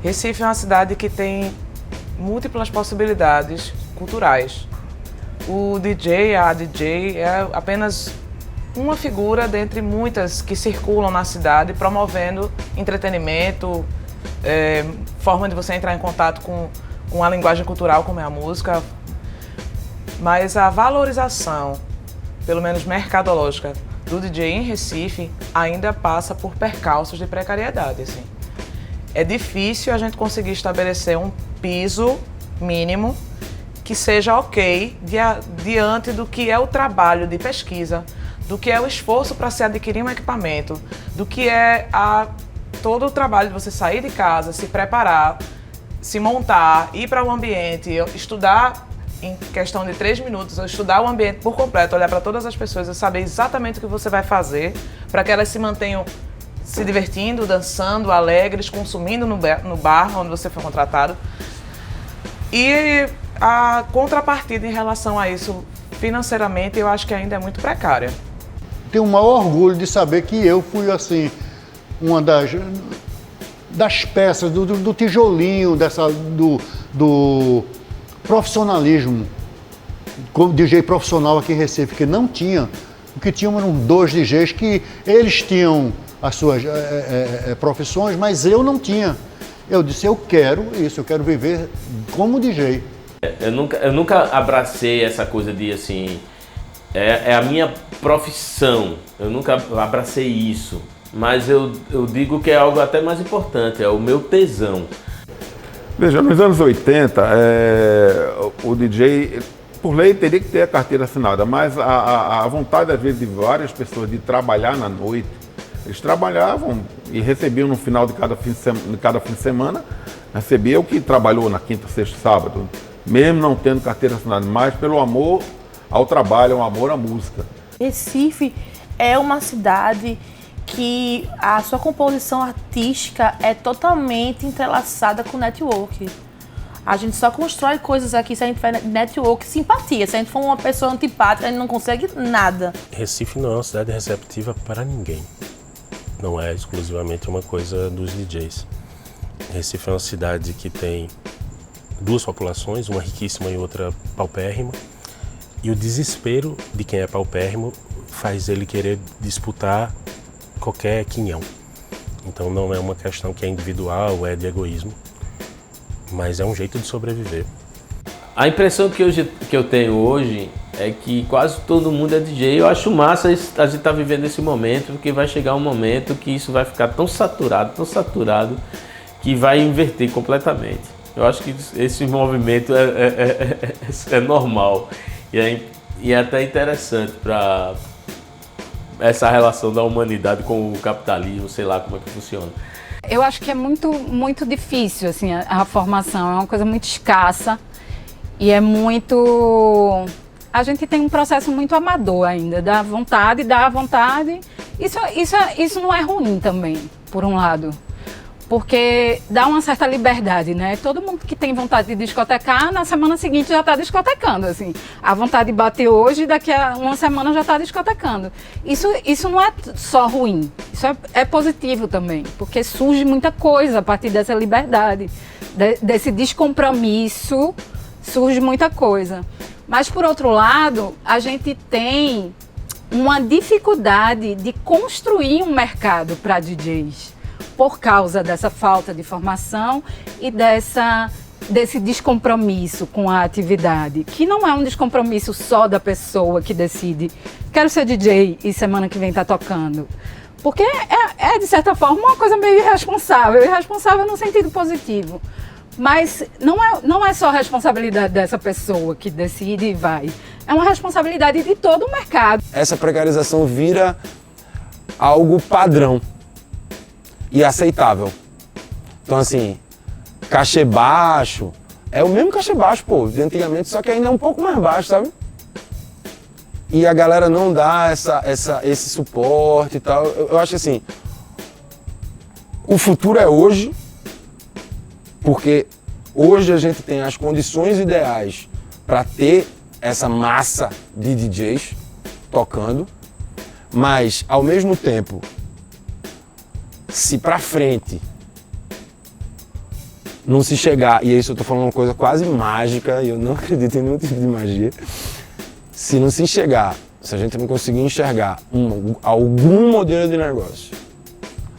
Recife é uma cidade que tem múltiplas possibilidades culturais. O DJ, a DJ, é apenas uma figura dentre muitas que circulam na cidade promovendo entretenimento, forma de você entrar em contato com a linguagem cultural como é a música. Mas a valorização, pelo menos mercadológica, do DJ em Recife ainda passa por percalços de precariedade. Assim. É difícil a gente conseguir estabelecer um piso mínimo que seja ok diante do que é o trabalho de pesquisa, do que é o esforço para se adquirir um equipamento, do que é todo o trabalho de você sair de casa, se preparar, se montar, ir para o ambiente, estudar em questão de 3 minutos, estudar o ambiente por completo, olhar para todas as pessoas e saber exatamente o que você vai fazer para que elas se mantenham se divertindo, dançando, alegres, consumindo no bar onde você foi contratado. E a contrapartida em relação a isso, financeiramente, eu acho que ainda é muito precária. Tenho o maior orgulho de saber que eu fui, assim, uma das peças, do tijolinho, do profissionalismo, como DJ profissional aqui em Recife, que não tinha. O que tinham eram 2 DJs que eles tinham as suas profissões, mas eu não tinha. Eu disse, eu quero isso, eu quero viver como DJ. Eu nunca abracei essa coisa de, assim, é a minha profissão, eu nunca abracei isso, mas eu digo que é algo até mais importante, é o meu tesão. Veja, nos anos 80, o DJ, por lei, teria que ter a carteira assinada, mas a vontade, às vezes, de várias pessoas de trabalhar na noite, eles trabalhavam e recebiam no final de cada fim de semana, recebia o que trabalhou na quinta, sexta, sábado, mesmo não tendo carteira assinada, mas pelo amor ao trabalho, ao amor à música. Recife é uma cidade que a sua composição artística é totalmente entrelaçada com network. A gente só constrói coisas aqui se a gente tiver network, simpatia. Se a gente for uma pessoa antipática, a gente não consegue nada. Recife não é uma cidade receptiva para ninguém. Não é exclusivamente uma coisa dos DJs. Recife é uma cidade que tem 2 populações, uma riquíssima e outra paupérrima. E o desespero de quem é paupérrimo faz ele querer disputar qualquer quinhão. Então não é uma questão que é individual, é de egoísmo, mas é um jeito de sobreviver. A impressão que eu tenho hoje é que quase todo mundo é DJ. Eu acho massa a gente estar vivendo esse momento, porque vai chegar um momento que isso vai ficar tão saturado, que vai inverter completamente. Eu acho que esse movimento é normal e é até interessante para essa relação da humanidade com o capitalismo, sei lá como é que funciona. Eu acho que é muito difícil, assim, a formação, é uma coisa muito escassa e é muito... A gente tem um processo muito amador ainda, dá vontade. Isso não é ruim também, por um lado, porque dá uma certa liberdade, né? Todo mundo que tem vontade de discotecar, na semana seguinte já está discotecando, assim. A vontade bate hoje, daqui a uma semana já está discotecando. Isso não é só ruim, isso é positivo também, porque surge muita coisa a partir dessa liberdade, desse descompromisso, surge muita coisa. Mas, por outro lado, a gente tem uma dificuldade de construir um mercado para DJs, por causa dessa falta de formação e desse descompromisso com a atividade, que não é um descompromisso só da pessoa que decide, quero ser DJ e semana que vem tá tocando. Porque de certa forma, uma coisa meio irresponsável no sentido positivo. Mas não é só a responsabilidade dessa pessoa que decide e vai. É uma responsabilidade de todo o mercado. Essa precarização vira algo padrão e aceitável. Então, assim, cachê baixo, é o mesmo cachê baixo, pô, de antigamente, só que ainda é um pouco mais baixo, sabe? E a galera não dá esse suporte e tal. Eu acho que, assim, o futuro é hoje, porque hoje a gente tem as condições ideais para ter essa massa de DJs tocando, mas, ao mesmo tempo, se para frente não se chegar, e isso eu tô falando uma coisa quase mágica, e eu não acredito em nenhum tipo de magia, se não se chegar, se a gente não conseguir enxergar algum modelo de negócio,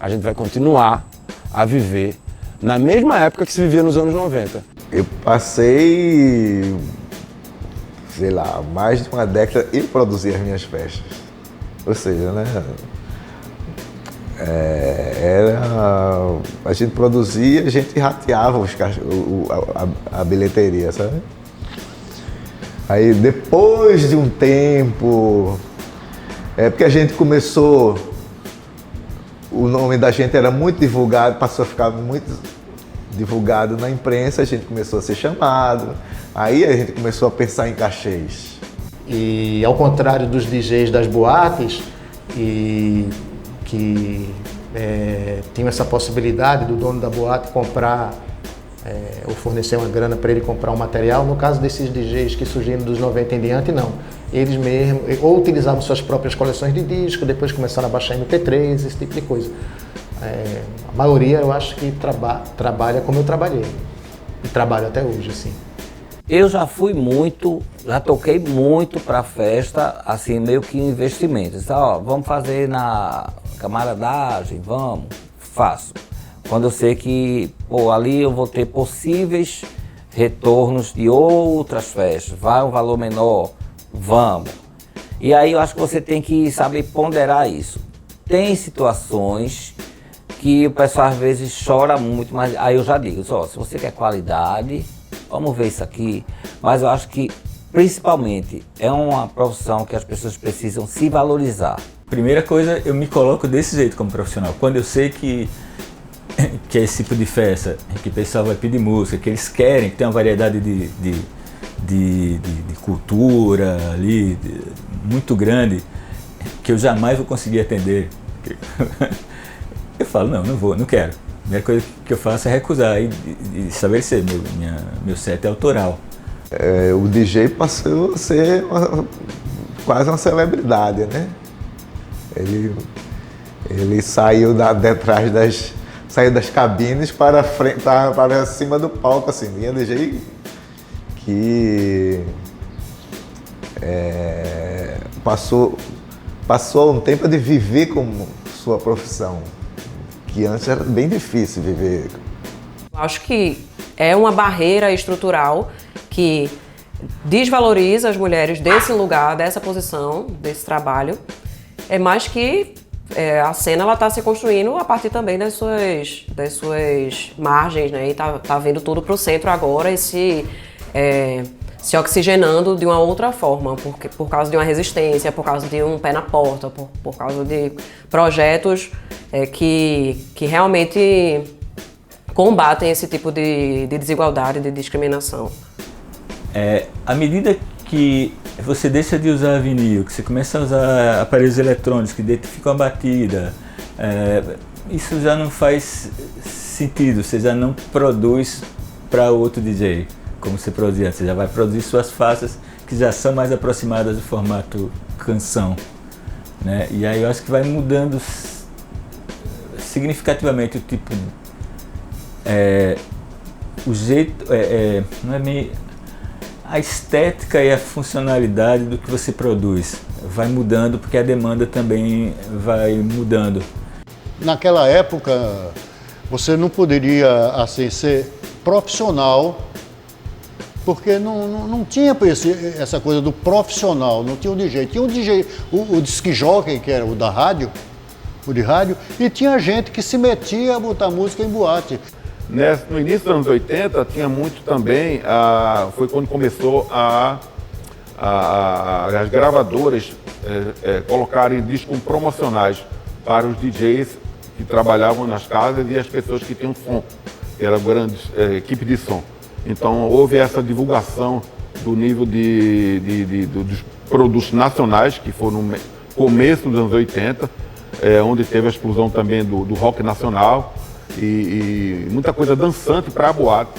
a gente vai continuar a viver na mesma época que se vivia nos anos 90. Eu passei, sei lá, mais de uma década e produzia as minhas festas. Ou seja, né? A gente produzia, a gente rateava a bilheteria, sabe? Aí depois de um tempo, porque a gente começou, o nome da gente era muito divulgado, passou a ficar muito divulgado na imprensa, a gente começou a ser chamado, aí a gente começou a pensar em cachês. E ao contrário dos DJs das boates, que tinham essa possibilidade do dono da boate comprar ou fornecer uma grana para ele comprar um material, no caso desses DJs que surgiram dos 90 em diante, não. Eles mesmos ou utilizavam suas próprias coleções de disco, depois começaram a baixar MP3, esse tipo de coisa. A maioria eu acho que trabalha como eu trabalhei, e trabalho até hoje, assim. Eu já já toquei muito para festa, assim, meio que investimento. Então, vamos fazer na camaradagem, faço. Quando eu sei que, ali eu vou ter possíveis retornos de outras festas, vai um valor menor, vamos. E aí eu acho que você tem que saber ponderar isso. Tem situações que o pessoal às vezes chora muito, mas aí eu já digo, se você quer qualidade, vamos ver isso aqui. Mas eu acho que, principalmente, é uma profissão que as pessoas precisam se valorizar. Primeira coisa, eu me coloco desse jeito como profissional. Quando eu sei que é esse tipo de festa, que o pessoal vai pedir música, que eles querem, que tem uma variedade de cultura ali, muito grande, que eu jamais vou conseguir atender. Eu falo, não quero. A primeira coisa que eu faço é recusar e estabelecer, meu set é autoral. O DJ passou a ser quase uma celebridade, né? Ele saiu saiu das cabines para cima do palco, assim. Tinha DJ que passou um tempo de viver como sua profissão, que antes era bem difícil viver. Acho que é uma barreira estrutural que desvaloriza as mulheres desse lugar, dessa posição, desse trabalho. É mais que a cena está se construindo a partir também das suas margens, né? E está vindo tudo para o centro agora e se oxigenando de uma outra forma, por causa de uma resistência, por causa de um pé na porta, por causa de projetos que realmente combatem esse tipo de desigualdade, de discriminação. À medida que você deixa de usar vinil, que você começa a usar aparelhos eletrônicos que identificam a batida, isso já não faz sentido, você já não produz para outro DJ como você produzia antes, você já vai produzir suas faixas que já são mais aproximadas do formato canção, né? E aí eu acho que vai mudando significativamente o tipo, o jeito, não é meio, a estética e a funcionalidade do que você produz vai mudando porque a demanda também vai mudando. Naquela época, você não poderia assim, ser profissional, porque não tinha essa coisa do profissional, não tinha o DJ. Tinha o DJ, o disc jockey, que era o da rádio, o de rádio, e tinha gente que se metia a botar música em boate. No início dos anos 80, tinha muito também, foi quando começou as gravadoras colocarem discos promocionais para os DJs que trabalhavam nas casas e as pessoas que tinham som, que eram grandes equipes de som. Então houve essa divulgação do nível dos produtos nacionais, que foram no começo dos anos 80, onde teve a explosão também do rock nacional. E muita coisa dançante para a boate.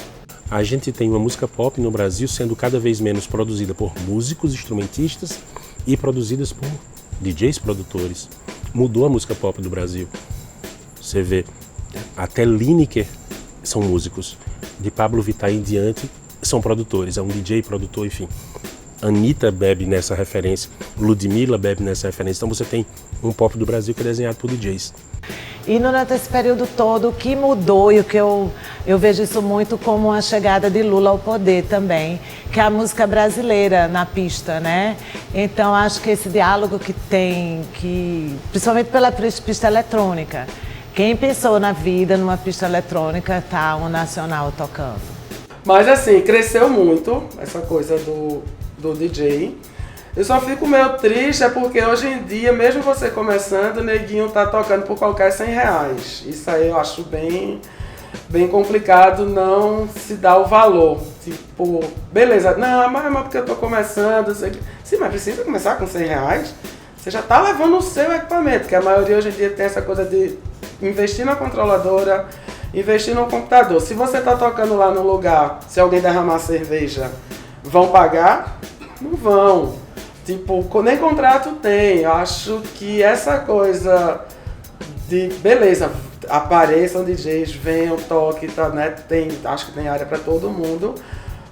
A gente tem uma música pop no Brasil sendo cada vez menos produzida por músicos, instrumentistas e produzidas por DJs produtores. Mudou a música pop do Brasil. Você vê, até Lineker são músicos. de Pablo Vittar em diante são produtores, é um DJ, produtor, enfim. Anitta bebe nessa referência, Ludmilla bebe nessa referência, então você tem um pop do Brasil que é desenhado por DJs. E durante esse período todo, o que mudou, e o que eu vejo isso muito como a chegada de Lula ao poder também, que é a música brasileira na pista, né? Então, acho que esse diálogo que tem, principalmente pela pista eletrônica, quem pensou na vida numa pista eletrônica tá um nacional tocando. Mas assim, cresceu muito essa coisa do DJ. Eu só fico meio triste porque hoje em dia, mesmo você começando, o neguinho tá tocando por qualquer R$100. Isso aí eu acho bem complicado não se dar o valor. Tipo, beleza, não, mas porque eu tô começando. Sim, mas precisa começar com R$100. Você já tá levando o seu equipamento, que a maioria hoje em dia tem essa coisa de investir na controladora, investir no computador. Se você tá tocando lá no lugar, se alguém derramar cerveja, vão pagar? Não vão. Tipo, nem contrato tem. Eu acho que essa coisa de, beleza, apareçam DJs, venham, toquem, tá, né? Acho que tem área para todo mundo,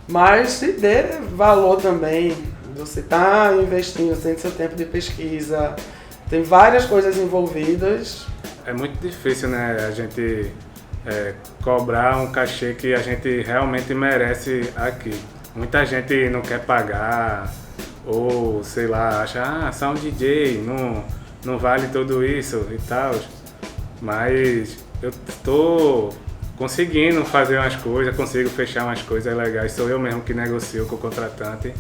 mas se dê valor também. Você tá investindo, tem seu tempo de pesquisa, tem várias coisas envolvidas. É muito difícil, né, a gente cobrar um cachê que a gente realmente merece aqui. Muita gente não quer pagar, ou sei lá, acha, só um DJ, não vale tudo isso e tal. Mas eu tô conseguindo fazer umas coisas, consigo fechar umas coisas legais, sou eu mesmo que negocio com o contratante.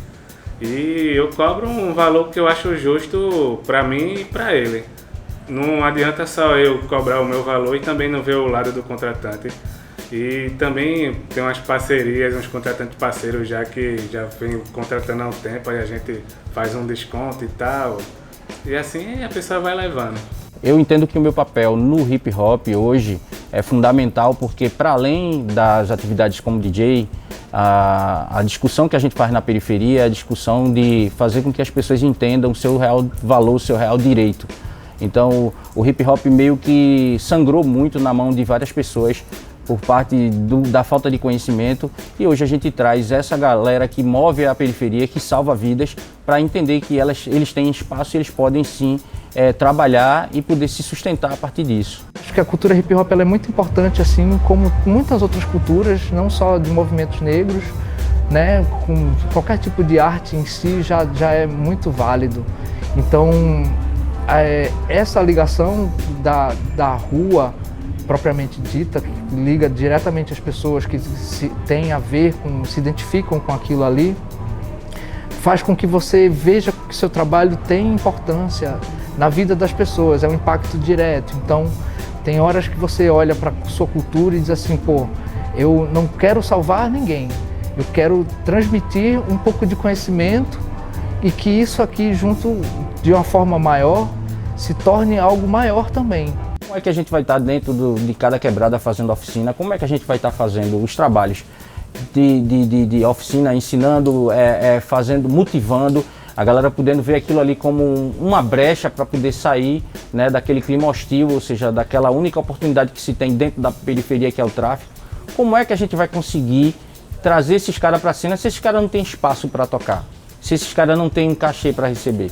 E eu cobro um valor que eu acho justo para mim e para ele. Não adianta só eu cobrar o meu valor e também não ver o lado do contratante. E também tem umas parcerias, uns contratantes parceiros já que já vem contratando há um tempo, aí a gente faz um desconto e tal. E assim a pessoa vai levando. Eu entendo que o meu papel no hip hop hoje é fundamental porque, para além das atividades como DJ, a discussão que a gente faz na periferia é a discussão de fazer com que as pessoas entendam o seu real valor, o seu real direito. Então o hip hop meio que sangrou muito na mão de várias pessoas por parte da falta de conhecimento, e hoje a gente traz essa galera que move a periferia, que salva vidas, para entender que eles têm espaço e eles podem sim trabalhar e poder se sustentar a partir disso. Acho que a cultura hip hop ela é muito importante, assim como muitas outras culturas, não só de movimentos negros, né? Com qualquer tipo de arte em si já é muito válido. Então essa ligação da rua propriamente dita, que liga diretamente as pessoas que têm a ver com, se identificam com aquilo ali, faz com que você veja que seu trabalho tem importância na vida das pessoas, é um impacto direto. Então, tem horas que você olha para a sua cultura e diz assim, pô, eu não quero salvar ninguém, eu quero transmitir um pouco de conhecimento e que isso aqui, junto de uma forma maior, se torne algo maior também. Como é que a gente vai estar dentro de cada quebrada fazendo oficina? Como é que a gente vai estar fazendo os trabalhos de oficina, ensinando, fazendo, motivando, a galera podendo ver aquilo ali como uma brecha para poder sair, né, daquele clima hostil, ou seja, daquela única oportunidade que se tem dentro da periferia, que é o tráfico? Como é que a gente vai conseguir trazer esses caras para a cena se esses caras não têm espaço para tocar? Se esses caras não têm um cachê para receber?